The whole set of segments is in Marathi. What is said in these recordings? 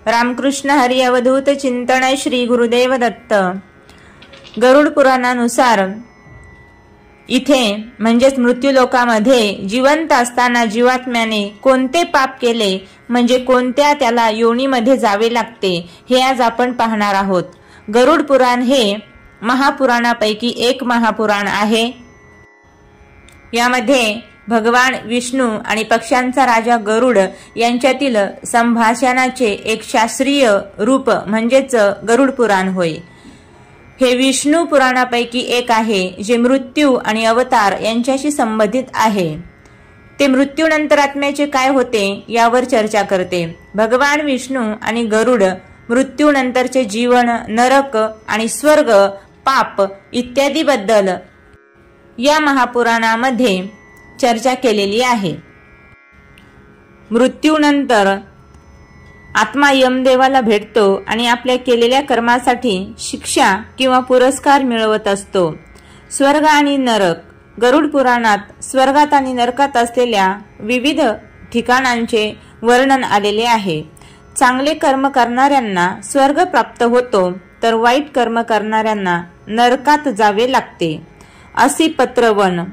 रामकृष्ण हरी अवधूत चिंतन श्री गुरुदेव दत्त। गरुड पुराणानुसार इथे म्हणजेच मृत्यूलोकामध्ये जिवंत असताना जीवात्म्याने कोणते पाप केले म्हणजे कोणत्या त्याला योनीमध्ये जावे लागते हे आज आपण पाहणार आहोत। गरुड पुराण हे महापुराणापैकी एक महापुराण आहे। यामध्ये भगवान विष्णू आणि पक्ष्यांचा राजा गरुड यांच्यातील संभाषणाचे एक शास्त्रीय रूप म्हणजेच गरुड पुराण होय। हे विष्णू पुराणापैकी एक आहे जे मृत्यू आणि अवतार यांच्याशी संबंधित आहे। ते मृत्यूनंतर आत्म्याचे काय होते यावर चर्चा करते। भगवान विष्णू आणि गरुड मृत्यूनंतरचे जीवन, नरक आणि स्वर्ग, पाप इत्यादी बद्दल या महापुराणामध्ये चर्चा केलेली आहे। मृत्यूनंतर आत्मा यमदेवाला भेटतो आणि आपल्या केलेल्या कर्मासाठी शिक्षा किंवा पुरस्कार मिळवत असतो। स्वर्ग आणि नरक। गरुड पुराणात स्वर्गात आणि नरकात असलेल्या विविध ठिकाणांचे वर्णन आलेले आहे। चांगले कर्म करणाऱ्यांना स्वर्ग प्राप्त होतो तर वाईट कर्म करणाऱ्यांना नरकात जावे लागते। असी पत्रवन।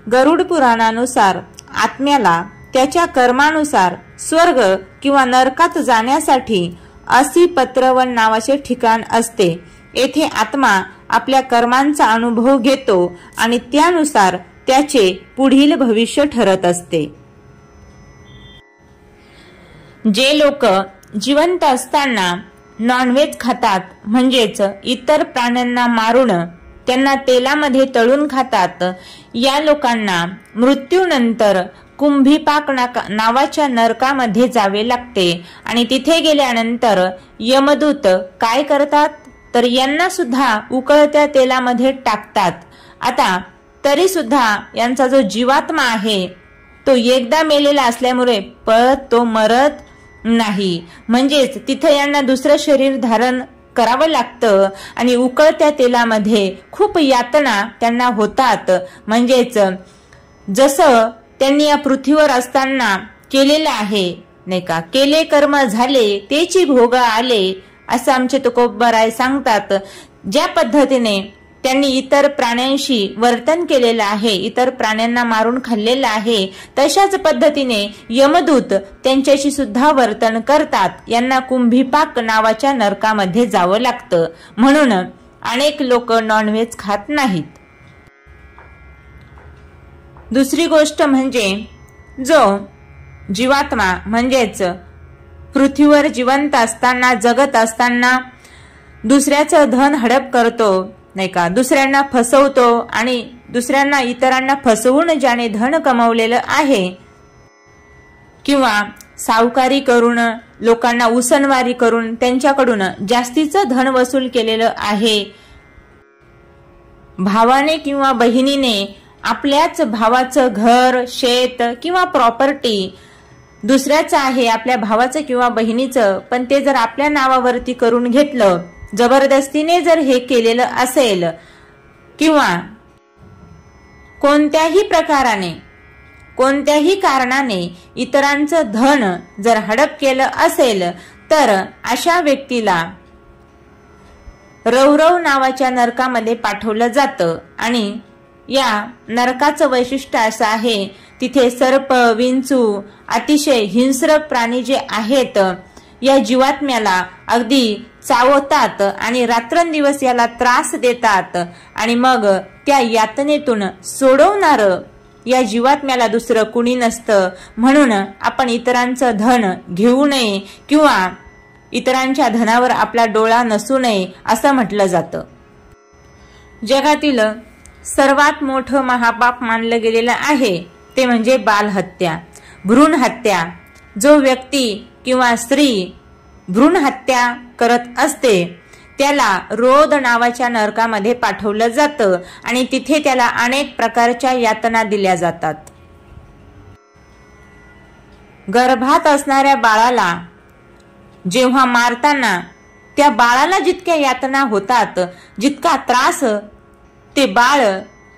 गरुड पुराणानुसार आत्म्याला त्याच्या कर्मानुसार स्वर्ग किंवा नरकात जाण्यासाठी असी पत्रवन नावाचे ठिकाण असते। येथे आत्मा आपल्या कर्मांचा अनुभव घेतो आणि त्यानुसार त्याचे पुढील भविष्य ठरत असते। जे लोक जिवंत असताना नॉनव्हेज खातात म्हणजेच इतर प्राण्यांना मारून त्यांना तेलामध्ये तळून खातात, या लोकांना मृत्यूनंतर कुंभीपाक नावाच्या नरकामध्ये जावे लागते आणि तिथे गेल्यानंतर यमदूत काय करतात तर यांना सुद्धा उकळत्या तेलामध्ये टाकतात। आता तरी सुद्धा यांचा जो जीवात्मा आहे तो एकदा मेलेला असल्यामुळे परत तो मरत नाही, म्हणजेच तिथे यांना दुसरं शरीर धारण करावं लागतं आणि उकळत्या तेलामध्ये खूप यातना त्यांना होतात। म्हणजेच जसं त्यांनी या पृथ्वीवर असताना केलेलं आहे नाही का, केले कर्म झाले तेची भोग आले असं आमचे तुकोबराय सांगतात। ज्या पद्धतीने त्यांनी इतर प्राण्यांशी वर्तन केलेलं आहे, इतर प्राण्यांना मारून खाल्लेलं आहे, तशाच पद्धतीने यमदूत त्यांच्याशी सुद्धा वर्तन करतात। यांना कुंभीपाक नावाच्या नरकामध्ये जावं लागतं, म्हणून अनेक लोक नॉनव्हेज खात नाहीत। दुसरी गोष्ट म्हणजे जो जीवात्मा म्हणजेच पृथ्वीवर जिवंत असताना जगत असताना दुसऱ्याचं धन हडप करतो नाही का, दुसऱ्यांना फसवतो आणि दुसऱ्यांना इतरांना फसवून ज्याने धन कमवलेलं आहे किंवा सावकारी करून लोकांना उसनवारी करून त्यांच्याकडून जास्तीचं धन वसूल केलेलं आहे, भावाने किंवा बहिणीने आपल्याच भावाचं घर, शेत किंवा प्रॉपर्टी दुसऱ्याचं आहे, आपल्या भावाचं किंवा बहिणीचं, पण ते जर आपल्या नावावरती करून घेतलं, जबरदस्तीने जर हे केलेलं असेल किंवा कोणत्याही प्रकाराने कोणत्याही कारणाने इतरांचं धन जर हडप केलं असेल तर अशा व्यक्तीला रौरव नावाच्या नरकामध्ये पाठवलं जातं। आणि या नरकाचं वैशिष्ट्य असं आहे, तिथे सर्प, विंचू, अतिशय हिंस्र प्राणी जे आहेत या जीवात्म्याला अगदी चावतात आणि रात्रंदिवस याला त्रास देतात आणि मग त्या यातनेतून सोडवणार या जीवात्म्याला दुसरं कुणी नसतं। म्हणून आपण इतरांचं धन घेऊ नये किंवा इतरांच्या धनावर आपला डोळा नसू नये असं म्हटलं जातं। जगातील सर्वात मोठं महापाप मानलं गेलेलं आहे ते म्हणजे बालहत्या, भ्रूण हत्या। जो व्यक्ती किंवा स्त्री भ्रूण हत्या करत असते त्याला रोद नावाच्या नरकामध्ये पाठवलं जातं आणि तिथे त्याला अनेक प्रकारच्या यातना दिल्या जातात। गर्भात असणाऱ्या बाळाला जेव्हा मारताना त्या बाळाला जितक्या यातना होतात, जितका त्रास ते बाळ,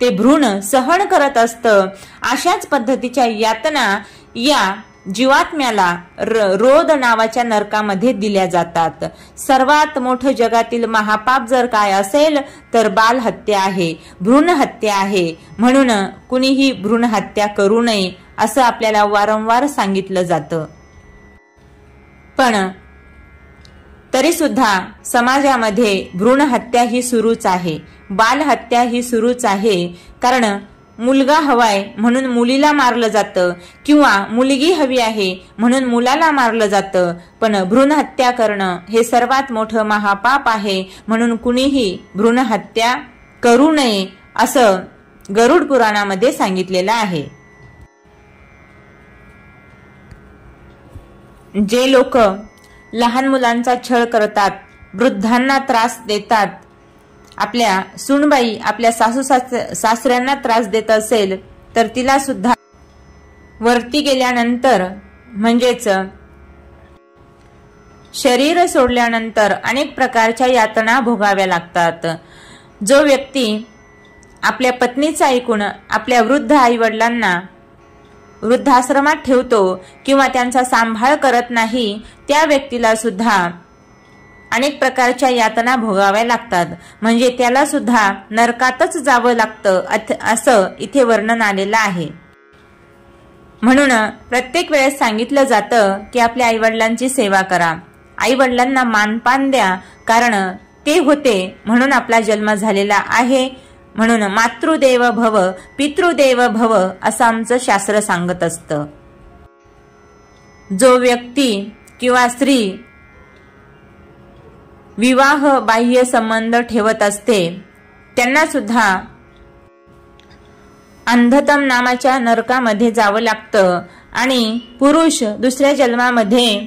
ते भ्रूण सहन करत असतं, अशाच पद्धतीच्या यातना या जीवात्म्याला रोध नावाच्या नरकामध्ये दिल्या जातात। सर्वात मोठं जगातील महापाप जर काय असेल तर बाल हत्या आहे, भ्रूण हत्या आहे। म्हणून कुणीही भ्रूण हत्या करू नये असं आपल्याला वारंवार सांगितलं जातं। पण तरी सुद्धा समाजामध्ये भ्रूण हत्या ही सुरूच आहे, बाल हत्या ही सुरूच आहे। कारण मुलगा हवाय म्हणून मुलीला मारलं जातं किंवा मुलगी हवी आहे म्हणून मुलाला मारलं जातं। पण भ्रूण हत्या करणं हे सर्वात मोठं महापाप आहे। म्हणून कुणीही भ्रूण हत्या करू नये असं गरुड पुराणामध्ये सांगितलेलं आहे। जे लोक लहान मुलांचा छळ करतात, वृद्धांना त्रास देतात, आपल्या सूनबाई आपल्या सासू सासऱ्यांना त्रास देत असेल तर तिला सुद्धा वरती गेल्यानंतर म्हणजेच शरीर सोडल्यानंतर अनेक प्रकारच्या यातना भोगाव्या लागतात। जो व्यक्ती आपल्या पत्नीचा ऐकून आपल्या वृद्ध आई वडिलांना वृद्धाश्रमात ठेवतो किंवा त्यांचा सांभाळ करत नाही त्या व्यक्तीला सुद्धा अनेक प्रकारच्या यातना भोगाव्या लागतात। म्हणजे त्याला सुद्धा नरकातच जावं लागतं असं इथे वर्णन आलेलं आहे। म्हणून प्रत्येक वेळेस सांगितलं जातं की आपल्या आईवडिलांची सेवा करा, आईवडिलांना मानपान द्या, कारण ते होते म्हणून आपला जन्म झालेला आहे। म्हणून मातृदेव भव पितृदेव भव असं आमचं शास्त्र सांगत असतं। जो व्यक्ती किंवा स्त्री विवाह बाह्य संबंध ठेवत असते त्यांना सुद्धा अंधतम नामाच्या नरकामध्ये जावं लागतं। आणि पुरुष दुसऱ्या जन्मामध्ये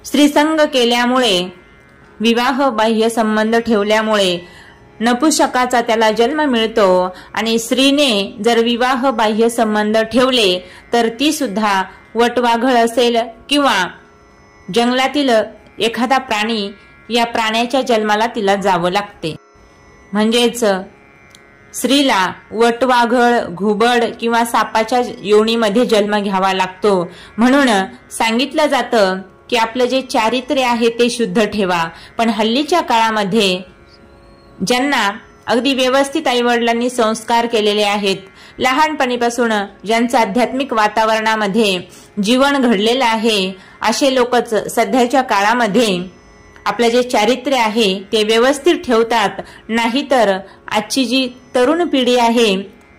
स्त्रीसंग केल्यामुळे विवाह बाह्य संबंध ठेवल्यामुळे नपुंसकाचा त्याला जन्म मिळतो। आणि स्त्रीने जर विवाह बाह्य संबंध ठेवले तर ती सुद्धा वटवाघळ असेल किंवा जंगलातील एखादा प्राणी, या प्राण्याच्या जन्माला तिला जावं लागते। म्हणजेच स्त्रीला वटवाघळ, घुबड किंवा सापाच्या योनीमध्ये जन्म घ्यावा लागतो। म्हणून सांगितलं जातं की आपलं जे चारित्र्य आहे ते शुद्ध ठेवा। पण हल्लीच्या काळामध्ये ज्यांना अगदी व्यवस्थित आईवडिलांनी संस्कार केलेले आहेत, लहानपणीपासून ज्यांचं आध्यात्मिक वातावरणामध्ये जीवन घडलेलं आहे, असे लोकच सध्याच्या काळामध्ये आपलं जे चारित्र्य आहे ते व्यवस्थित ठेवतात। नाहीतर आजची जी तरुण पिढी आहे,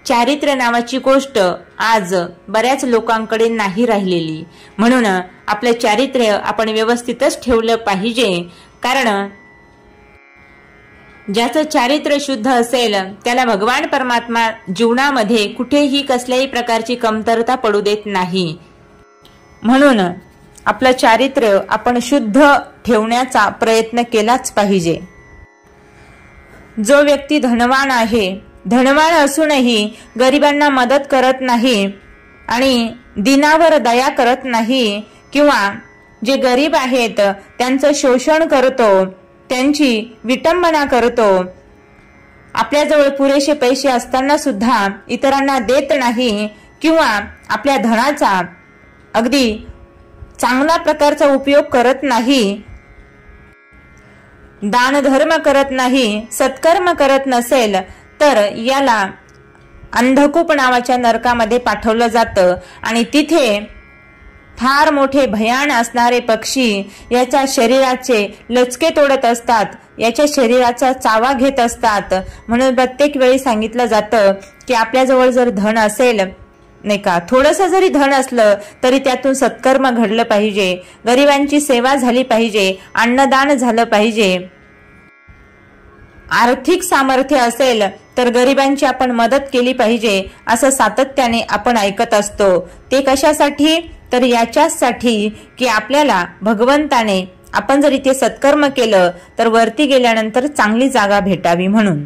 चारित्र्य नावाची गोष्ट आज बऱ्याच लोकांकडे नाही राहिलेली। म्हणून आपलं चारित्र्य आपण व्यवस्थितच ठेवलं पाहिजे। कारण ज्याचं चारित्र्य शुद्ध असेल त्याला भगवान परमात्मा जीवनामध्ये कुठेही कसल्याही प्रकारची कमतरता पडू देत नाही। म्हणून आपलं चारित्र्य आपण शुद्ध ठेवण्याचा प्रयत्न केलाच पाहिजे। जो व्यक्ती धनवान आहे, धनवान असूनही गरिबांना मदत करत नाही आणि दिनावर दया करत नाही किंवा जे गरीब आहेत त्यांचं शोषण करतो, त्यांची विटंबना करतो, आपल्याजवळ पुरेसे पैसे असताना सुद्धा इतरांना देत नाही किंवा आपल्या धनाचा अगदी चांगला प्रकारचा उपयोग करत नाही, दान धर्म करत नाही, सत्कर्म करत नसेल तर याला अंधकूप नावाच्या नरकामध्ये पाठवलं जातं। आणि तिथे फार मोठे भयान असणारे पक्षी याच्या शरीराचे लचके तोडत असतात, याच्या शरीराचा चावा घेत असतात। म्हणून प्रत्येक वेळी सांगितलं जातं की आपल्याजवळ जर धन असेल, नाही का, थोडंसं जरी धन असलं तरी त्यातून सत्कर्म घडलं पाहिजे, गरिबांची सेवा झाली पाहिजे, अन्नदान झालं पाहिजे। आर्थिक सामर्थ्य असेल तर गरिबांची आपण मदत केली पाहिजे असं सातत्याने आपण ऐकत असतो। ते कशासाठी? तर याच्यासाठी की आपल्याला भगवंताने आपण जर इथे सत्कर्म केलं तर वरती गेल्यानंतर चांगली जागा भेटावी म्हणून।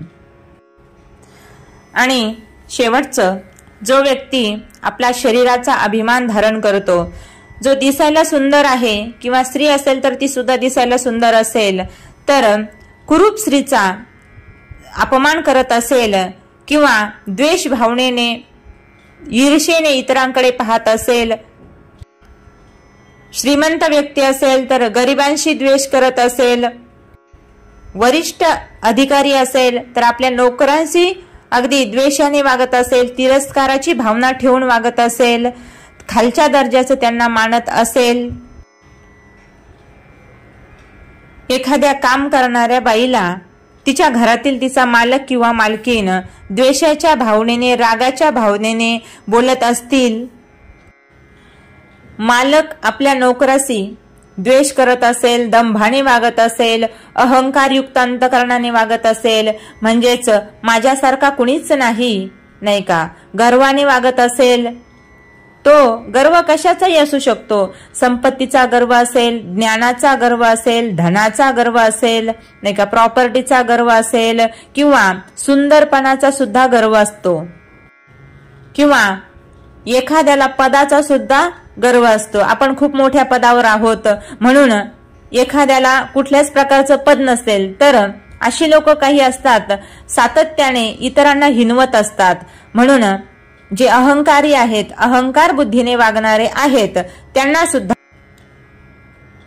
आणि शेवटचं, जो व्यक्ती आपल्या शरीराचा अभिमान धारण करतो, जो दिसायला सुंदर आहे किंवा स्त्री असेल तर ती सुद्धा दिसायला सुंदर असेल, तर कुरूप स्त्रीचा अपमान करत असेल किंवा द्वेष भावनेने ईर्षेने इतरांकडे पाहत असेल श्रीमंत व्यक्ती असेल तर गरिबांशी द्वेष करत असेल, वरिष्ठ अधिकारी असेल तर आपल्या नोकरांशी अगदी द्वेषाने वागत असेल, तिरस्काराची भावना ठेवून वागत असेल, खालच्या दर्जाचं त्यांना मानत असेल, एखाद्या काम करणाऱ्या बाईला तिच्या घरातील तिचा मालक किंवा मालकीण द्वेषाच्या भावनेने, रागाच्या भावनेने बोलत असतील, मालक आपल्या नोकराशी द्वेष करत असेल, दंभाने वागत असेल, अहंकारयुक्त अंतकरणाने वागत असेल, म्हणजेच माझ्यासारखा कुणीच नाही, नाही का, गर्वाने वागत असेल, तो गर्व कशाचाही असू शकतो, संपत्तीचा गर्व असेल, ज्ञानाचा गर्व असेल, धनाचा गर्व असेल, नाही का, प्रॉपर्टीचा गर्व असेल, किंवा सुंदरपणाचा सुद्धा गर्व असतो, किंवा एखाद्याला पदाचा सुद्धा गर्व असतो. आपण खूप मोठ्या पदावर आहोत म्हणून एखाद्याला कुठल्याच प्रकारचं पद नसेल तर अशी लोक काही असतात सातत्याने इतरांना हिनवत असतात. म्हणून जे अहंकारी आहेत, अहंकार बुद्धीने वागणारे आहेत, त्यांना सुद्धा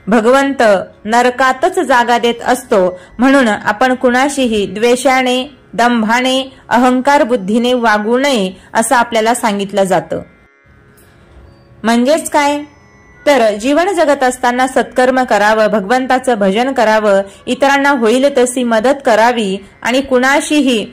भगवंत नरकातच जागा देत असतो. म्हणून आपण कुणाशीही द्वेषाने, दंभाने, अहंकार बुद्धीने वागू नये असं आपल्याला सांगितलं जातं. म्हणजेच काय तर जीवन जगत असताना सत्कर्म करावं, भगवंताचं भजन करावं, इतरांना होईल तशी मदत करावी आणि कुणाशीही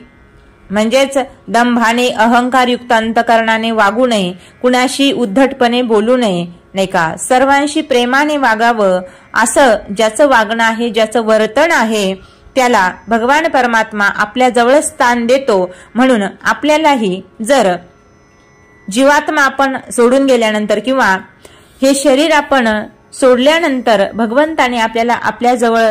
म्हणजेच दंभाने, अहंकारयुक्त अंतकरणाने वागू नये, कुणाशी उद्धटपणे बोलू नये, नाही का, सर्वांशी प्रेमाने वागावं. असं ज्याचं वागणं आहे, ज्याचं वर्तन आहे, त्याला भगवान परमात्मा आपल्या जवळ स्थान देतो. म्हणून आपल्यालाही जर जीवात्मा आपण सोडून गेल्यानंतर किंवा हे शरीर आपण सोडल्यानंतर भगवंताने आपल्याला आपल्या जवळ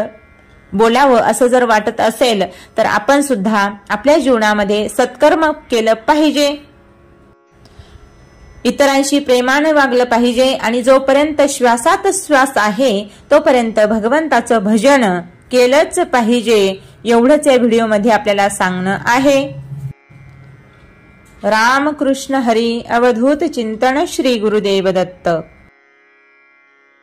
बोलावं असं जर वाटत असेल तर आपण सुद्धा आपल्या जीवनामध्ये सत्कर्म केलं पाहिजे, इतरांशी प्रेमाने वागलं पाहिजे आणि जोपर्यंत श्वासात श्वास आहे तोपर्यंत भगवंताचं भजन केलंच पाहिजे. एवढंच या व्हिडिओमध्ये आपल्याला सांगणं आहे. रामकृष्ण हरी. अवधूत चिंतन. श्री गुरुदेव दत्त.